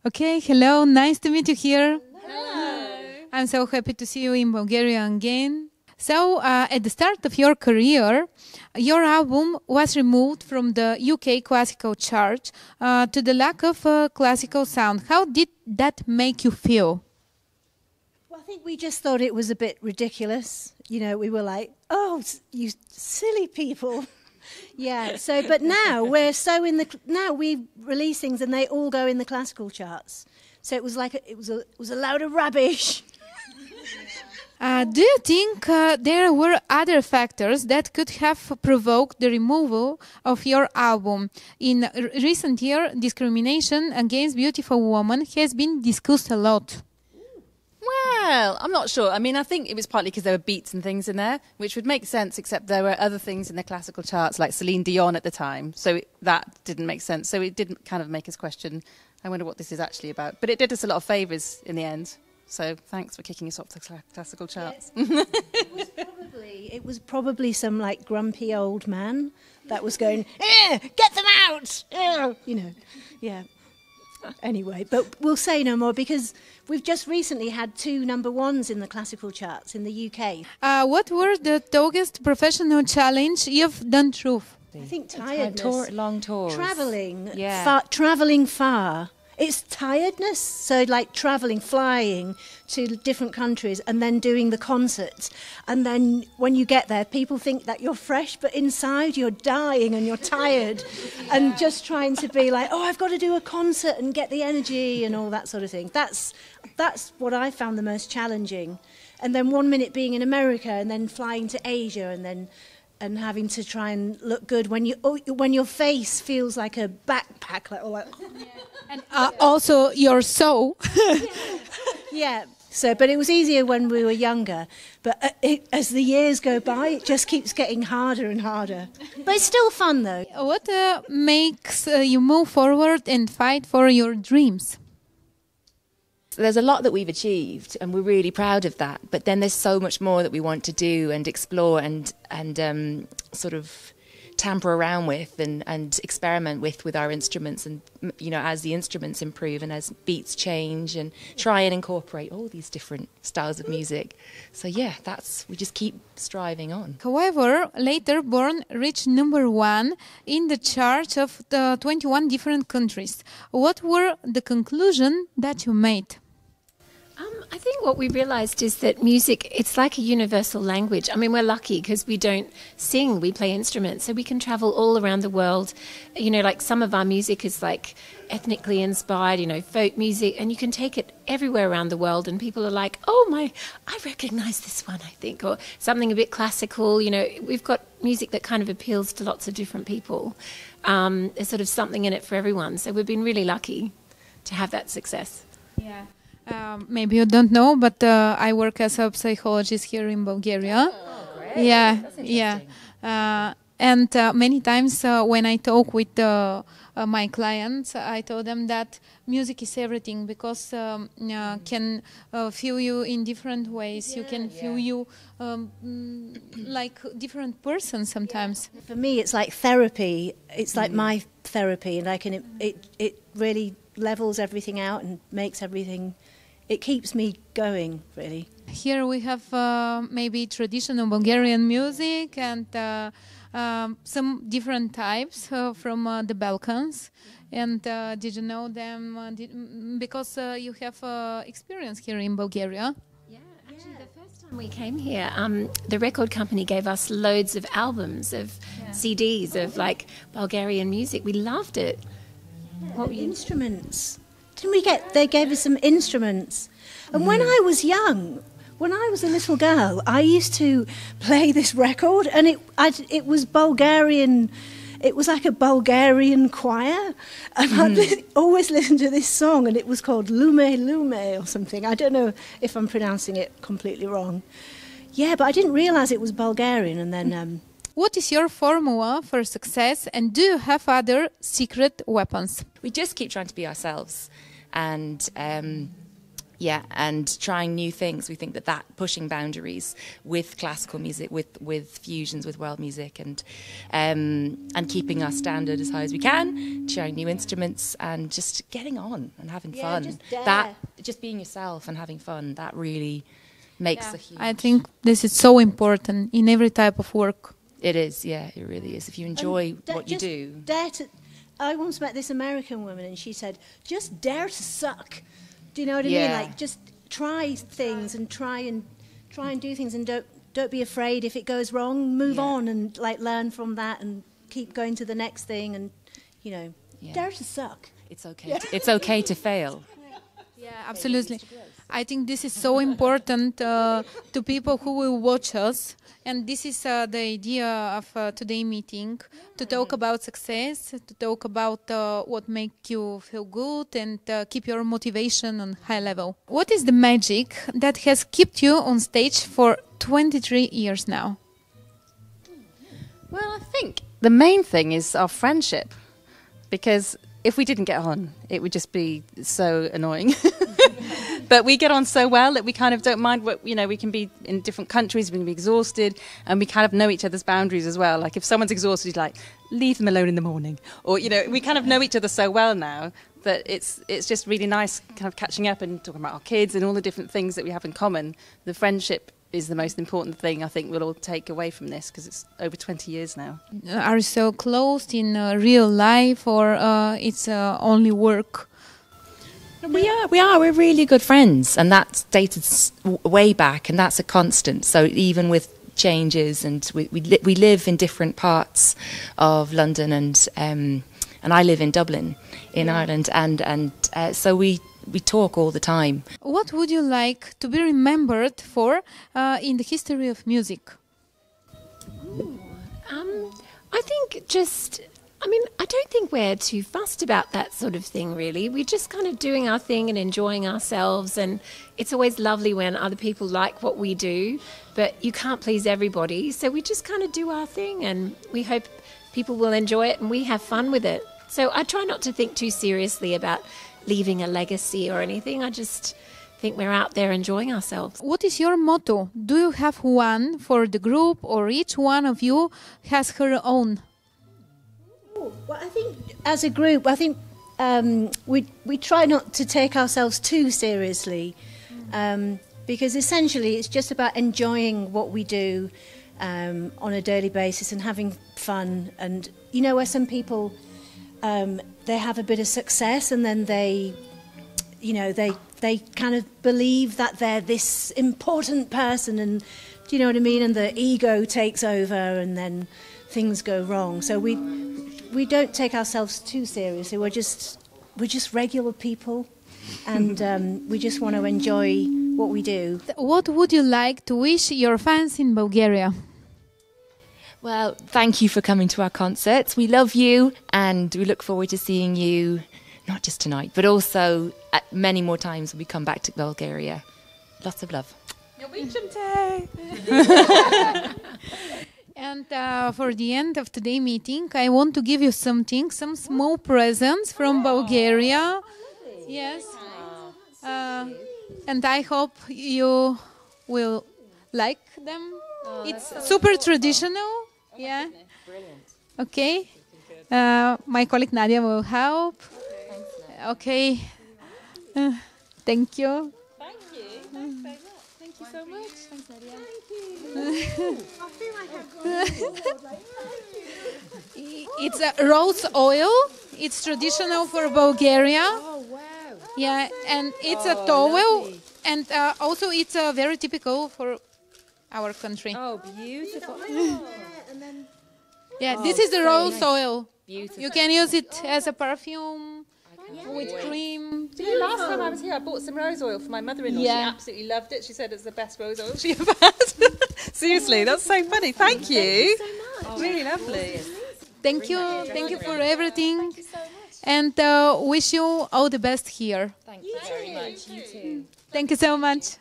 Okay, hello, nice to meet you here. Hello. I'm so happy to see you in Bulgaria again. So, at the start of your career, your album was removed from the UK classical chart to the lack of classical sound. How did that make you feel? Well, I think we just thought it was a bit ridiculous. You know, we were like, oh, you silly people. Yeah, so, but now we're so now we release things and they all go in the classical charts. So it was like, it was a load of rubbish. Do you think there were other factors that could have provoked the removal of your album? In recent years, discrimination against beautiful women has been discussed a lot. Well, I'm not sure. I mean, I think it was partly because there were beats and things in there, which would make sense, except there were other things in the classical charts, like Celine Dion at the time. So that didn't make sense. So it didn't kind of make us question, I wonder what this is actually about. But it did us a lot of favours in the end. So thanks for kicking us off the classical charts. Yes. It was probably some like grumpy old man that was going, get them out! You know, yeah. Anyway, but we'll say no more because we've just recently had 2 number ones in the classical charts in the UK. What were the toughest professional challenge you've done through? I think tiredness. Long tours. Travelling. Yeah. Travelling far. It's tiredness. So like travelling, flying to different countries and then doing the concerts. And then when you get there, people think that you're fresh, but inside you're dying and you're tired. And just trying to be like, oh, I've got to do a concert and get the energy and all that sort of thing. That's what I found the most challenging. And then 1 minute being in America and then flying to Asia and having to try and look good when your face feels like a backpack, like all that. And also your soul. Yeah. So, but it was easier when we were younger. But as the years go by, it just keeps getting harder and harder. But it's still fun, though. What makes you move forward and fight for your dreams? There's a lot that we've achieved and we're really proud of that, but then there's so much more that we want to do and explore and sort of tamper around with and experiment with our instruments, and you know, as the instruments improve and as beats change, and try and incorporate all these different styles of music. So yeah, we just keep striving on. However, later Born reached #1 in the charts of the 21 different countries. What were the conclusion that you made? I think what we realised is that music, it's like a universal language. I mean, we're lucky because we don't sing, we play instruments, so we can travel all around the world. You know, like some of our music is like ethnically inspired, you know, folk music, and you can take it everywhere around the world and people are like, oh I recognise this one, I think, or something a bit classical. You know, we've got music that kind of appeals to lots of different people. There's sort of something in it for everyone, so we've been really lucky to have that success. Yeah. Maybe you don't know, but I work as a psychologist here in Bulgaria. Oh, great. Yeah, That's interesting. yeah. And many times when I talk with my clients, I told them that music is everything because can feel you in different ways. You can feel you like different person sometimes. For me, it's like therapy. It's like my therapy, and it really levels everything out and makes everything. It keeps me going, really. Here we have maybe traditional Bulgarian music and some different types from the Balkans. And did you know them? Because you have experience here in Bulgaria. Yeah, actually the first time we came here, the record company gave us loads of albums, of CDs of like Bulgarian music. We loved it. What instruments? They gave us some instruments. And when I was young, when I was a little girl, I used to play this record, and it was Bulgarian. It was like a Bulgarian choir, and I'd always listen to this song, and it was called Lume Lume or something. I don't know if I'm pronouncing it completely wrong. Yeah, but I didn't realise it was Bulgarian, and then... What is your formula for success, and do you have other secret weapons? We just keep trying to be ourselves and Yeah, and trying new things. We think that pushing boundaries with classical music, with fusions, with world music, and keeping our standard as high as we can, sharing new instruments, and just getting on and having fun. Just being yourself and having fun, that really makes a huge... I think this is so important in every type of work. It is, yeah, it really is. If you enjoy what you do. I once met this American woman and she said, just dare to suck. Do you know what I mean? Like, just try things and try and do things, and don't be afraid if it goes wrong. Move on and like learn from that and keep going to the next thing, and dare to suck. It's okay. It's okay to fail. Yeah, absolutely. I think this is so important to people who will watch us. And this is the idea of today's meeting, to talk about success, to talk about what makes you feel good and keep your motivation on high level. What is the magic that has kept you on stage for 23 years now? Well, I think the main thing is our friendship, because if we didn't get on, it would just be so annoying. But we get on so well that we kind of don't mind what, we can be in different countries, we can be exhausted, and we kind of know each other's boundaries as well. Like if someone's exhausted, like, leave them alone in the morning. Or, we kind of know each other so well now that it's just really nice kind of catching up and talking about our kids and all the different things that we have in common. The friendship is the most important thing I think we'll all take away from this, because it's over 20 years now. Are you so close in real life, or it's only work? We are. We're really good friends, and that's dated way back, and that's a constant. So even with changes, and we live in different parts of London, and I live in Dublin, in Ireland, and so we talk all the time. What would you like to be remembered for in the history of music? I think I don't think we're too fussed about that sort of thing, really. We're just kind of doing our thing and enjoying ourselves, and it's always lovely when other people like what we do, but you can't please everybody, so we just kind of do our thing, and we hope people will enjoy it and we have fun with it. So I try not to think too seriously about leaving a legacy or anything. I just think we're out there enjoying ourselves. What is your motto? Do you have one for the group, or each one of you has her own? Well, I think as a group, we try not to take ourselves too seriously, because essentially it's just about enjoying what we do on a daily basis and having fun. And where some people they have a bit of success and then they kind of believe that they're this important person, and do you know what I mean? And the ego takes over, and then things go wrong. So we don't take ourselves too seriously. We're just regular people, and we just want to enjoy what we do. What would you like to wish your fans in Bulgaria? Well, thank you for coming to our concerts. We love you, and we look forward to seeing you, not just tonight, but also at many more times when we come back to Bulgaria. Lots of love. And for the end of today's meeting, I want to give you some small presents from Bulgaria. Yes. And I hope you will like them. It's super traditional. Yeah. Brilliant. Okay. My colleague Nadia will help. Okay. Thank you. Thank you. Thanks very much. Thank you so much. Thanks, Nadia. It's a rose oil. It's traditional for Bulgaria. Oh, wow. Yeah, and it's a towel, lovely. and also it's very typical for our country. Oh, beautiful. Yeah, this is the rose oil. Beautiful. You can use it as a perfume with cream. Last time I was here, I bought some rose oil for my mother-in-law. Yeah. She absolutely loved it. She said it's the best rose oil she ever had. Seriously, that's so funny. Thank you. Thank you so much. Really lovely. Thank you for everything, and wish you all the best here. Thank you very much. You too. Thank you so much.